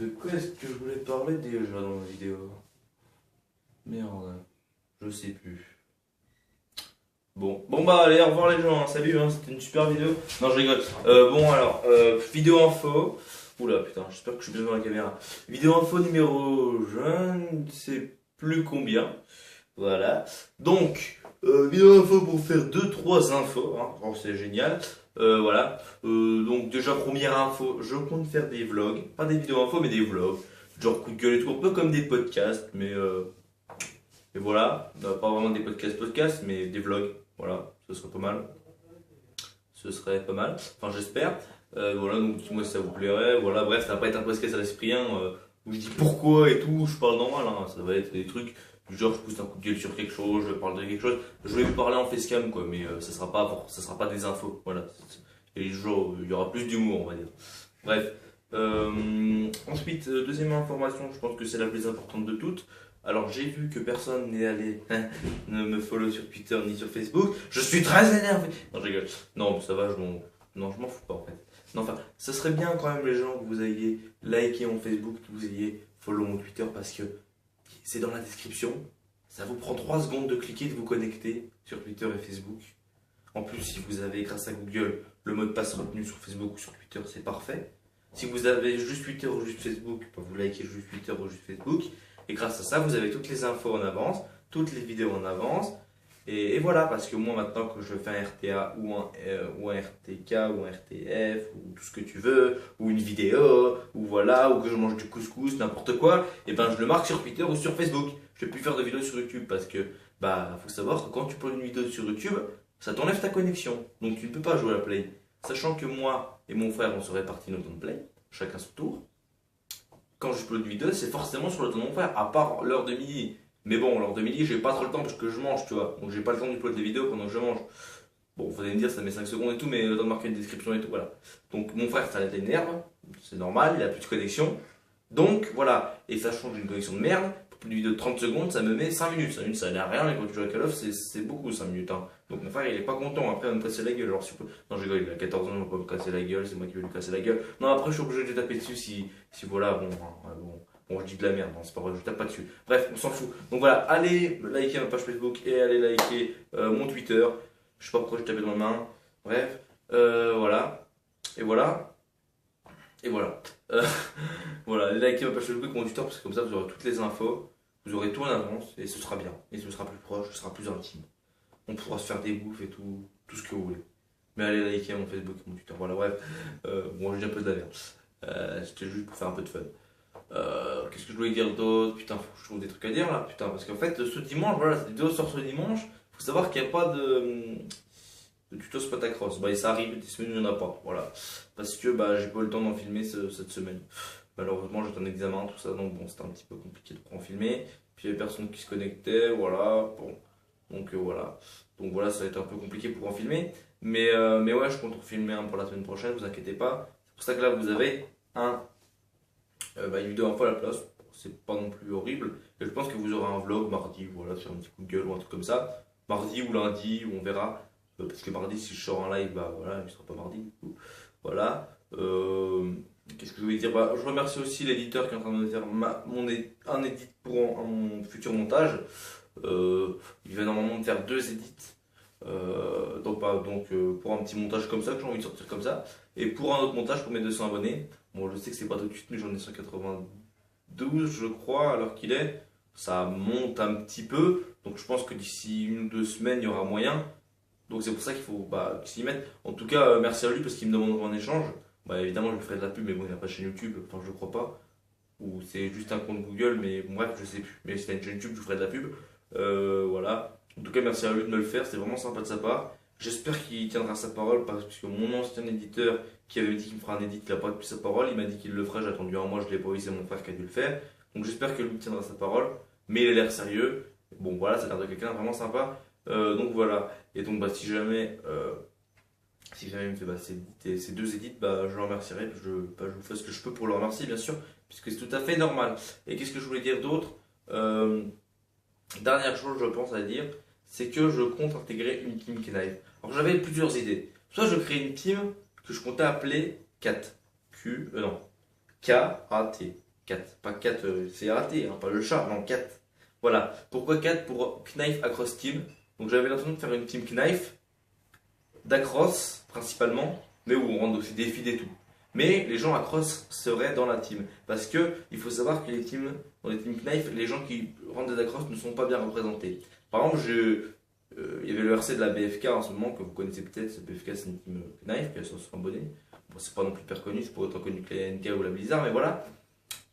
De quoi est-ce que je voulais parler déjà dans la vidéo? Merde, je sais plus. Bon bah allez, au revoir les gens, hein. Salut, hein, c'était une super vidéo. Non, je rigole. Bon alors, vidéo info. Oula putain, j'espère que je suis bien dans la caméra. Vidéo info numéro, je ne sais plus combien. Voilà. Donc, vidéo info pour faire deux trois infos, hein. Oh, c'est génial. Voilà. Donc déjà première info, je compte faire des vlogs, pas des vidéos info mais des vlogs, genre coup de gueule et tout, un peu comme des podcasts, mais voilà, pas vraiment des podcasts, mais des vlogs. Voilà, ce serait pas mal. Ce serait pas mal. Enfin j'espère. Voilà, donc dites-moi si ça vous plairait. Voilà, bref, ça va pas être un podcast à l'esprit, hein, où je dis pourquoi et tout, je parle normal, hein. Ça va être des trucs du genre je pousse un coup de gueule sur quelque chose, je parle de quelque chose. Je vais vous parler en facecam quoi, mais ça sera pas des infos. Voilà. Et genre, il y aura plus d'humour, on va dire. Bref. Ensuite, deuxième information, je pense que c'est la plus importante de toutes. Alors j'ai vu que personne n'est allé ne me follow sur Twitter ni sur Facebook. Je suis très énervé. Non, je rigole. Non, ça va, non, je m'en fous pas en fait. Non, enfin, ça serait bien quand même les gens que vous ayez liké mon Facebook, que vous ayez follow mon Twitter parce que c'est dans la description. Ça vous prend 3 secondes de cliquer, de vous connecter sur Twitter et Facebook. En plus, si vous avez grâce à Google le mot de passe retenu sur Facebook ou sur Twitter, c'est parfait. Si vous avez juste Twitter ou juste Facebook, vous likez juste Twitter ou juste Facebook. Et grâce à ça, vous avez toutes les infos en avance, toutes les vidéos en avance. Et voilà, parce que moi maintenant que je fais un RTA ou un RTK ou un RTF ou tout ce que tu veux, ou une vidéo, ou voilà, ou que je mange du couscous, n'importe quoi, et ben je le marque sur Twitter ou sur Facebook. Je vais plus faire de vidéos sur YouTube parce que bah faut savoir que quand tu poses une vidéo sur YouTube, ça t'enlève ta connexion. Donc tu ne peux pas jouer à la Play. Sachant que moi et mon frère on se répartit notre temps de Play, chacun son tour. Quand je upload une vidéo, c'est forcément sur le temps de mon frère, à part l'heure de midi. Mais bon, l'heure de midi, j'ai pas trop le temps parce que je mange, tu vois. Donc j'ai pas le temps d'upload des vidéos pendant que je mange. Bon, vous allez me dire, ça met 5 secondes et tout, mais le temps de marquer une description et tout, voilà. Donc mon frère, ça l'énerve, c'est normal, il a plus de connexion. Donc voilà, et sachant que j'ai une connexion de merde, pour une vidéo de 30 secondes, ça me met 5 minutes. 5 minutes, ça n'a rien, et quand tu joues à Call of, c'est beaucoup 5 minutes. Hein. Donc mon frère, il est pas content, après, il va me casser la gueule. Alors, non, je rigole, il a 14 ans, il va pas me casser la gueule, c'est moi qui vais lui casser la gueule. Non, après, je suis obligé de taper dessus si voilà, bon, hein, bon. Bon, je dis de la merde, non, c'est pas vrai, je tape pas dessus. Bref, on s'en fout. Donc voilà, allez liker ma page Facebook et allez liker mon Twitter. Je sais pas pourquoi je tapais dans la main. Bref, voilà. Et voilà. Et voilà. Voilà, allez liker ma page Facebook et mon Twitter parce que comme ça vous aurez toutes les infos. Vous aurez tout en avance et ce sera bien. Et ce sera plus proche, ce sera plus intime. On pourra se faire des bouffes et tout ce que vous voulez. Mais allez liker mon Facebook et mon Twitter. Voilà, bref. Bon, je dis un peu de la merde. C'était juste pour faire un peu de fun. Qu'est-ce que je voulais dire d'autre? Putain, faut que je trouve des trucs à dire là, putain, parce qu'en fait, ce dimanche, voilà, cette vidéo sort ce dimanche. Faut savoir qu'il n'y a pas de tuto Spatacross. Bah, et ça arrive, des semaines, il n'y en a pas, voilà. Parce que bah, j'ai pas eu le temps d'en filmer cette semaine. Malheureusement, j'étais en examen, tout ça, donc bon, c'était un petit peu compliqué de en filmer. Puis il y avait personne qui se connectait, voilà, bon. Donc voilà. Donc voilà, ça va être un peu compliqué pour en filmer. Mais ouais, je compte en filmer un pour la semaine prochaine, vous inquiétez pas. C'est pour ça que là, vous avez une vidéo info à la place, c'est pas non plus horrible. Et je pense que vous aurez un vlog mardi, voilà, sur un petit coup de gueule ou un truc comme ça. Mardi ou lundi, on verra. Parce que mardi, si je sors un live, bah voilà, il sera pas mardi du coup. Voilà. Qu'est-ce que je voulais dire? Bah, je remercie aussi l'éditeur qui est en train de me faire un edit pour mon futur montage. Il va normalement me faire 2 edits. Donc pour un petit montage comme ça, que j'ai envie de sortir comme ça. Et pour un autre montage pour mes 200 abonnés. Bon, je sais que c'est pas tout de suite, mais j'en ai 192, je crois, alors qu'il est. Ça monte un petit peu, donc je pense que d'ici 1 ou 2 semaines, il y aura moyen. Donc c'est pour ça qu'il faut s'y mettre. En tout cas, merci à lui parce qu'il me demandera un échange. Bah, évidemment, je lui ferai de la pub, mais bon, il n'a pas de chaîne YouTube, enfin, je crois pas. Ou c'est juste un compte Google, mais bon, bref, je sais plus. Mais si t'as une chaîne YouTube, je lui ferai de la pub. Voilà. En tout cas, merci à lui de me le faire, c'est vraiment sympa de sa part. J'espère qu'il tiendra sa parole parce que mon ancien éditeur qui avait dit qu'il me fera un edit, il n'a pas tenu sa parole. Il m'a dit qu'il le ferait, j'ai attendu un mois, je l'ai pas eu, c'est mon frère qui a dû le faire. Donc j'espère que lui tiendra sa parole. Mais il a l'air sérieux. Bon voilà, ça a l'air de quelqu'un vraiment sympa. Donc voilà. Et donc bah, si jamais il me fait ces 2 edits, bah, je le remercierai. Je vous fais ce que je peux pour le remercier bien sûr. Puisque c'est tout à fait normal. Et qu'est-ce que je voulais dire d'autre? Dernière chose je pense à dire, c'est que je compte intégrer une team Knife. Alors j'avais plusieurs idées. Soit je crée une team que je comptais appeler KAT. Non. KAT. Cat, pas Cat, c'est raté, hein, pas le chat, non, Cat. Voilà. Pourquoi Cat? Pour Knife Across Team. Donc j'avais l'intention de faire une team Knife, d'across principalement, mais où on rentre aussi des feeds et tout. Mais les gens across seraient dans la team. Parce que il faut savoir que dans les teams Knife, les gens qui rentrent des across ne sont pas bien représentés. Par exemple, il y avait le RC de la BFK en ce moment, que vous connaissez peut-être. Ce BFK, c'est une team Knife, qui a 160 abonnés. Bon, c'est pas non plus hyper connu, c'est pas autant connu que les NK ou la Blizzard, mais voilà.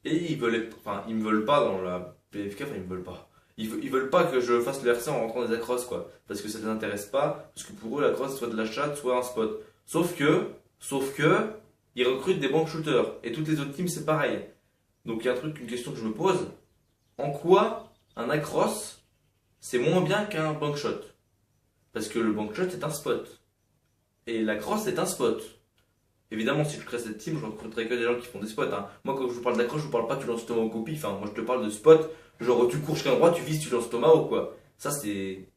Et ils me veulent pas dans la BFK, enfin ils me veulent pas. Ils veulent pas que je fasse le RC en rentrant des across, quoi. Parce que ça les intéresse pas, parce que pour eux, la cross, soit de la chatte, soit un spot. Sauf que, ils recrutent des bank shooters. Et toutes les autres teams, c'est pareil. Donc il y a une question que je me pose. En quoi un across, c'est moins bien qu'un bank shot? Parce que le bank shot, c'est un spot. Et la cross, c'est un spot. Évidemment, si je crée cette team, je recruterai que des gens qui font des spots, hein. Moi, quand je vous parle d'accroche, je vous parle pas tu lances Tomahawk au pif, hein. Moi, je te parle de spot, genre tu cours jusqu'à un endroit, tu vises, tu lances Tomahawk, quoi. Ça, c'est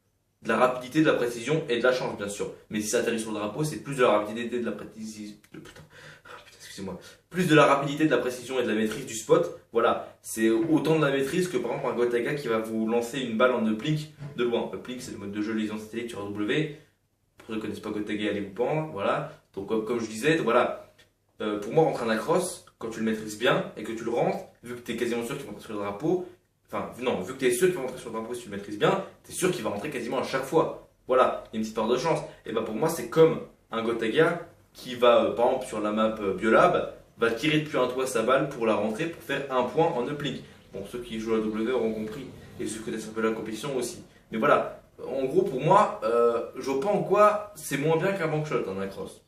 de la rapidité, de la précision et de la chance, bien sûr. Mais si ça atterrit sur le drapeau, c'est plus de la rapidité, de la précision. Putain, excusez-moi. Plus de la rapidité, de la précision et de la maîtrise du spot. Voilà. C'est autant de la maîtrise que par exemple un Gotaga qui va vous lancer une balle en uplink de loin. Uplink, c'est le mode de jeu liaison satellite sur W. Pour ceux qui ne connaissent pas Gotaga, allez vous pendre. Voilà. Donc, comme je disais, voilà. Pour moi, rentrer un across, quand tu le maîtrises bien et que tu le rentres, vu que tu es quasiment sûr qu'il va rentrer sur le drapeau, enfin, non, vu que tu es sûr qu'il va rentrer sur le drapeau si tu le maîtrises bien, tu es sûr qu'il va rentrer quasiment à chaque fois. Voilà, il y a une petite part de chance. Et bah pour moi, c'est comme un Gotaga qui va, par exemple, sur la map Biolab, va tirer depuis un toit sa balle pour la rentrer pour faire un point en uplink. Bon, ceux qui jouent à la W auront compris, et ceux qui connaissent un peu la compétition aussi. Mais voilà, en gros, pour moi, je vois pas en quoi c'est moins bien qu'un bankshot, un across.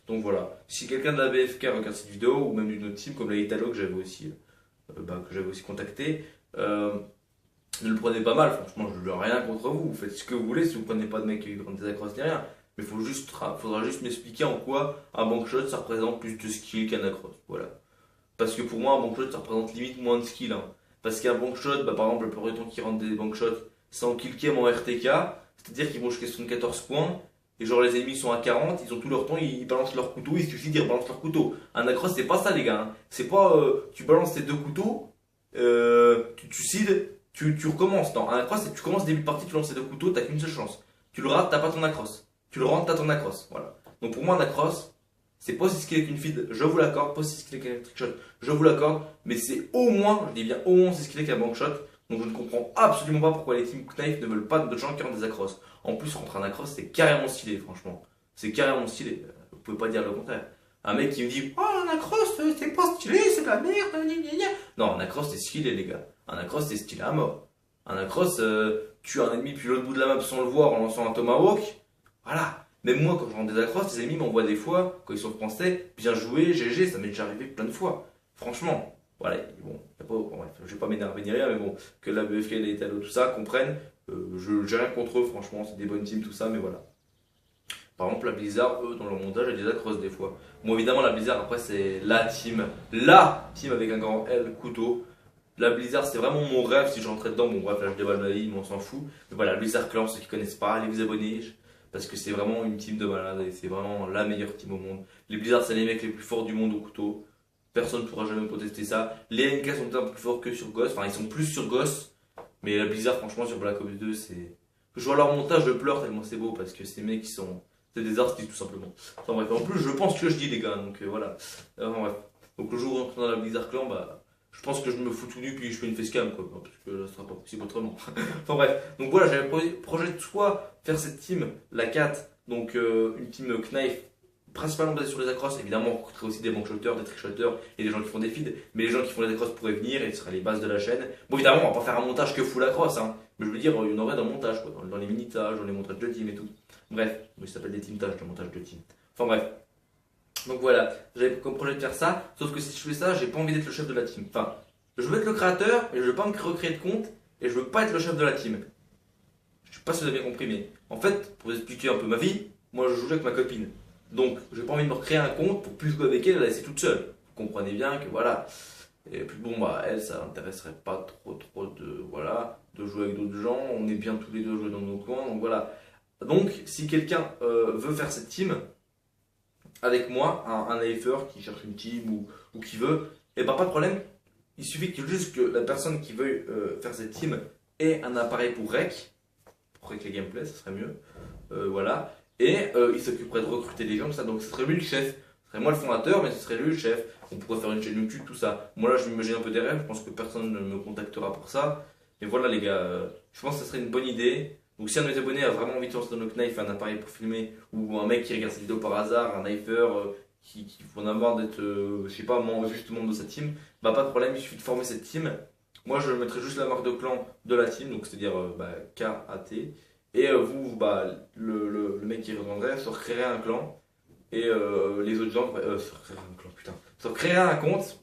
Donc voilà, si quelqu'un de la BFK regarde cette vidéo, ou même d'une autre team comme la Italo que j'avais aussi contacté, ne le prenez pas mal, franchement, je n'ai rien contre vous. Vous faites ce que vous voulez si vous ne prenez pas de mec qui prend des across ni rien. Mais faudra juste m'expliquer en quoi un bankshot ça représente plus de skill qu'un across. Voilà. Parce que pour moi, un bankshot ça représente limite moins de skill, hein. Parce qu'un bankshot, par exemple, le plupart du temps qui rentre des bankshots, c'est en kill cam en RTK, c'est-à-dire qu'ils vont jusqu'à 74 points. Et genre les ennemis sont à 40, ils ont tout leur temps, ils balancent leur couteau, il suffit de balancent leur couteau. Un across c'est pas ça les gars, hein. C'est pas tu balances tes deux couteaux, tu seed, tu recommences. Non, un across c'est tu commences début de partie, tu lances tes deux couteaux, t'as qu'une seule chance. Tu le rates, t'as pas ton across. Tu le rentres, t'as ton across. Voilà. Donc pour moi un across, c'est pas si skillé qu'une feed, je vous l'accorde, pas si skillé qu'un trickshot, je vous l'accorde, mais c'est au moins, je dis bien au moins si skillé qu'un bankshot. Donc je ne comprends absolument pas pourquoi les teams Knife ne veulent pas de gens qui ont des across. En plus, rentrer un across, c'est carrément stylé, franchement. C'est carrément stylé. Vous pouvez pas dire le contraire. Un mec qui me dit oh, un across, c'est pas stylé, c'est de la merde. Non, un across, c'est stylé, les gars. Un across, c'est stylé à mort. Un across, tue un ennemi puis l'autre bout de la map sans le voir en lançant un tomahawk. Voilà. Même moi, quand je rentre des across, les ennemis m'envoient des fois, quand ils sont français, bien joué, GG, ça m'est déjà arrivé plein de fois. Franchement. Voilà, bon, bref, je vais pas m'énerver ni rien, mais bon, que la BFK et les Italo, tout ça, comprennent. J'ai rien contre eux, franchement, c'est des bonnes teams, tout ça, mais voilà. Par exemple, la Blizzard, eux, dans leur montage, il y a des across des fois. Bon, évidemment, la Blizzard, après, c'est la team avec un grand L, couteau. La Blizzard, c'est vraiment mon rêve si je rentrais dedans. Bon, bref, là, je déballe ma vie, mais on s'en fout. Mais voilà, Blizzard Clan, ceux qui connaissent pas, allez vous abonner. Parce que c'est vraiment une team de malade et c'est vraiment la meilleure team au monde. Les Blizzard, c'est les mecs les plus forts du monde au couteau. Personne ne pourra jamais contester ça. Les NK sont un peu plus forts que sur Ghost. Enfin, ils sont plus sur Ghost. Mais la Blizzard, franchement, sur Black Ops 2, c'est. Je vois leur montage, je pleure tellement c'est beau. Parce que ces mecs, ils sont. C'est des artistes, tout simplement. Enfin, bref, en plus, je pense que je dis, les gars. Donc voilà. Enfin, bref. Donc le jour où on rentre dans la Blizzard Clan, bah. Je pense que je me fous tout nu puis je fais une facecam, quoi. Parce que là, ce sera pas possible autrement. Enfin, bref. Donc voilà, j'avais projet de soit faire cette team, la 4. Donc une team Knife. Principalement basé sur les across, évidemment on rencontrerait aussi des bankshotters, des trickshotters et des gens qui font des feeds, mais les gens qui font les across pourraient venir et ce seraient les bases de la chaîne. Bon évidemment on va pas faire un montage que full across, hein, mais je veux dire il y en aurait dans le montage, quoi, dans les mini-tages, dans les montages de team et tout. Bref, ça s'appelle des team-tages, le montage de team. Enfin bref. Donc voilà, j'avais comme projet de faire ça, sauf que si je fais ça, j'ai pas envie d'être le chef de la team. Enfin, je veux être le créateur, mais je veux pas me recréer de compte et je veux pas être le chef de la team. Je sais pas si vous avez bien compris, mais en fait, pour vous expliquer un peu ma vie, moi je joue avec ma copine. Donc, j'ai pas envie de me recréer un compte pour plus jouer avec elle, la laisser toute seule. Vous comprenez bien que voilà. Et puis bon, bah, elle, ça l'intéresserait pas trop de jouer avec d'autres gens. On est bien tous les deux jouer dans nos coins, donc voilà. Donc, si quelqu'un veut faire cette team avec moi, un AFR qui cherche une team ou qui veut, et bah, pas de problème. il suffit juste que la personne qui veuille faire cette team ait un appareil pour rec les gameplays, ça serait mieux. Voilà. Et il s'occuperait de recruter les gens, tout ça. Donc ce serait lui le chef. Ce serait moi le fondateur, mais ce serait lui le chef. On pourrait faire une chaîne YouTube, tout ça. Moi là, je m'imagine un peu des rêves. Je pense que personne ne me contactera pour ça. Mais voilà, les gars, je pense que ce serait une bonne idée. Donc si un de mes abonnés a vraiment envie de se lancer dans le knife, un appareil pour filmer, ou un mec qui regarde cette vidéo par hasard, un knifer qui en a marre d'être, je sais pas, juste membre de sa team, bah pas de problème, il suffit de former cette team. Moi je mettrai juste la marque de clan de la team, donc c'est-à-dire KAT. Et vous, bah, le mec qui rejoindrait se recréerait un clan. Et les autres gens, se recréerait un clan, putain. Se recréerait un compte.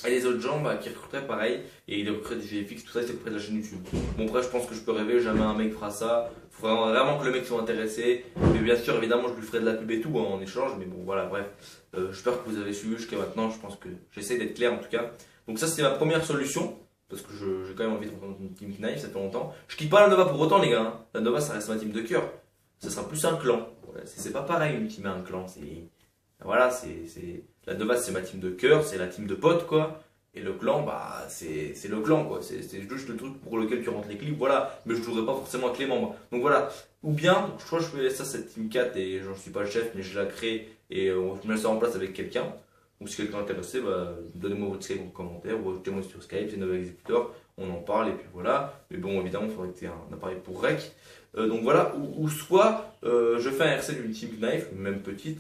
Et les autres gens qui recruteraient pareil, et ils recruteraient des VFX, tout ça, c'est près de la chaîne YouTube. Bon, après, je pense que je peux rêver, jamais un mec fera ça. Il faut vraiment que le mec soit intéressé. Mais bien sûr, évidemment, je lui ferai de la pub et tout en échange. Mais bon, voilà, bref. J'espère que vous avez suivi jusqu'à maintenant. Je pense que j'essaie d'être clair en tout cas. Donc, ça, c'était ma première solution. Parce que j'ai quand même envie de rentrer dans une team Knife, ça fait longtemps. Je quitte pas la Nova pour autant, les gars. Hein. La Nova, ça reste ma team de cœur. Ça sera plus un clan. Voilà, c'est pas pareil une team et un clan. Voilà, la Nova, c'est ma team de cœur, c'est la team de potes, quoi. Et le clan, bah, c'est le clan, quoi. C'est juste le truc pour lequel tu rentres les clips, voilà. Mais je jouerai pas forcément avec les membres. Donc voilà. Ou bien, je crois que je peux laisser ça, cette team 4, et j'en suis pas le chef, mais je la crée et je mets ça en place avec quelqu'un. Donc si quelqu'un est intéressé, bah, donnez-moi votre Skype en commentaire, ou ajoutez-moi sur Skype, c'est Nova Executor, on en parle, et puis voilà. Mais bon, évidemment, il faudrait que tu aies un appareil pour rec. Donc voilà, ou soit je fais un RC d'une team Knife, même petite,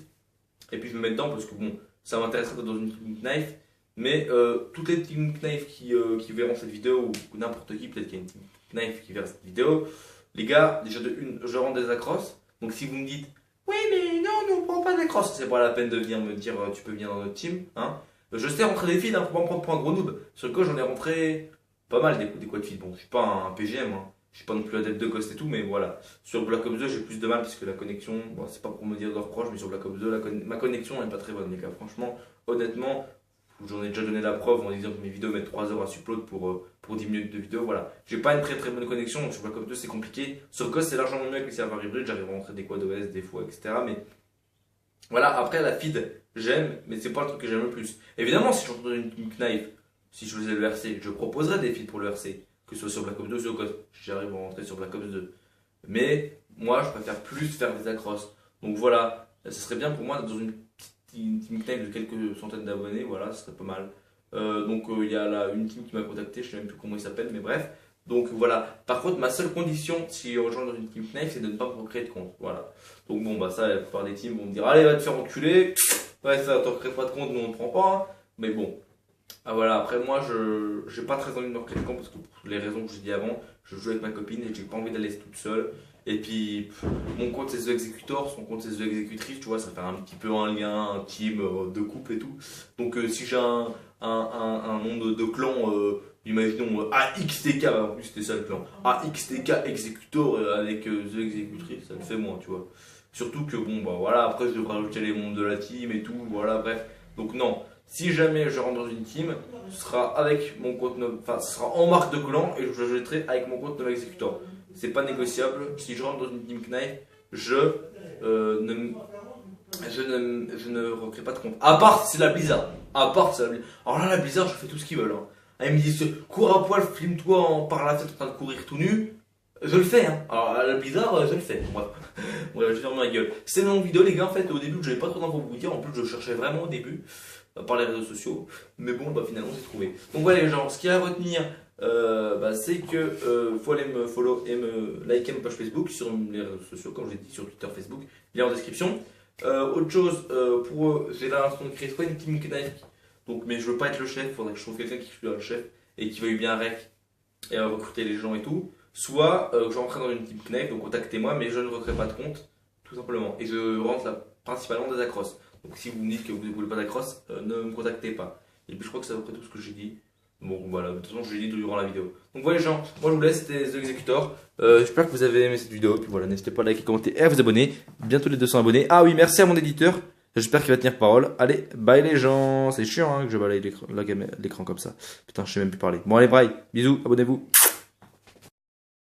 et puis je me mets dedans parce que bon, ça m'intéresserait dans une team Knife. Mais toutes les team Knife qui verront cette vidéo, ou n'importe qui, peut-être qu'il y a une team Knife qui verra cette vidéo, les gars, déjà de une, je rends des accros. Donc si vous me dites, oui mais non, on prend pas d'accros, c'est pas la peine de venir me dire, tu peux venir dans notre team. Hein. Je sais rentrer des feeds, hein, faut pas me prendre pour un gros noob. Sur le coup, j'en ai rentré pas mal des quad feeds. Bon, je suis pas un PGM, hein. Je suis pas non plus adepte de Ghost et tout, mais voilà. Sur Black Ops 2, j'ai plus de mal puisque la connexion, bon, c'est pas pour me dire de reproche, mais sur Black Ops 2, ma connexion n'est pas très bonne, les gars. Franchement, honnêtement, j'en ai déjà donné la preuve en disant que mes vidéos mettent 3 heures à upload pour 10 minutes de vidéo. Voilà. J'ai pas une très bonne connexion, donc sur Black Ops 2, c'est compliqué. Sur Ghost, c'est largement mieux avec les serveurs hybrides, j'arrive à rentrer des quad OS, des fois, etc. Mais voilà, après la feed, j'aime, mais c'est pas le truc que j'aime le plus. Évidemment, si je rentre dans une Knife, si je faisais le RC, je proposerais des feeds pour le RC. Que ce soit sur Black Ops 2 ou sur Ghost, j'arrive à rentrer sur Black Ops 2. Mais moi, je préfère plus faire des accros. Donc voilà, ce serait bien pour moi d'être dans une team Knife de quelques centaines d'abonnés, voilà, ce serait pas mal. Donc il y a là une team qui m'a contacté, je sais même plus comment il s'appelle, mais bref. Donc voilà, par contre, ma seule condition si je rejoins dans une team Knife, c'est de ne pas me recréer de compte. Voilà. Donc bon, bah ça, la plupart des teams vont me dire, allez, va te faire enculer. Ouais, ça, t'en recrée pas de compte, nous on ne prend pas. Hein. Mais bon. Ah voilà, après moi je j'ai pas très envie de me recréer de compte parce que pour les raisons que j'ai dit avant, je joue avec ma copine et j'ai pas envie d'aller toute seule. Et puis mon compte c'est The Executor, son compte c'est The Executrice, tu vois, ça fait un petit peu un lien, un team de couple et tout. Donc si j'ai un nom de clan, imaginons AXTK, en plus c'était ça le clan, AXTK Executor avec The Executrice, ça le fait moins, tu vois. Surtout que bon bah voilà, après je devrais rajouter les membres de la team et tout, voilà, bref. Donc non. Si jamais je rentre dans une team, ce sera avec mon compte, enfin, ce sera en marque de clan et je le jetterai avec mon compte Nova Executor. C'est pas négociable. Si je rentre dans une team Knife, je ne recrée pas de compte. À part si c'est la Blizzard. À part si c'est la Blizzard. Alors là, la Blizzard, je fais tout ce qu'ils veulent. Hein. Ils me disent cours à poil, filme-toi par la tête en train de courir tout nu. Je le fais. Hein. Alors à la Blizzard, je le fais. Bref, je ferme ma gueule. C'est une longue vidéo, les gars. En fait, au début, j'avais pas trop d'infos pour vous dire. En plus, je cherchais vraiment au début. Par les réseaux sociaux, mais bon, bah finalement j'ai trouvé. Donc voilà les gens, ce qu'il y a à retenir, c'est que faut aller me follow et me liker ma page Facebook sur les réseaux sociaux, comme j'ai dit sur Twitter, Facebook, lien en description. Autre chose, j'ai l'intention de créer soit une team Knife, donc mais je veux pas être le chef, faudrait que je trouve quelqu'un qui soit le chef et qui veuille bien rec et recruter les gens et tout. Soit que je rentre dans une team Knife, donc contactez-moi, mais je ne recrée pas de compte, tout simplement, et je rentre là principalement des accros. Donc si vous me dites que vous ne voulez pas d'accros, ne me contactez pas. Et puis je crois que c'est à peu près tout ce que j'ai dit. Bon voilà, de toute façon je l'ai dit durant la vidéo. Donc voilà les gens, moi je vous laisse, c'était The Executor. J'espère que vous avez aimé cette vidéo. Puis voilà, n'hésitez pas à liker, commenter et à vous abonner. Bientôt les 200 abonnés. Ah oui, merci à mon éditeur. J'espère qu'il va tenir parole. Allez, bye les gens. C'est chiant hein, que je balaye l'écran comme ça. Putain, je sais même plus parler. Bon allez, bye. Bisous, abonnez-vous.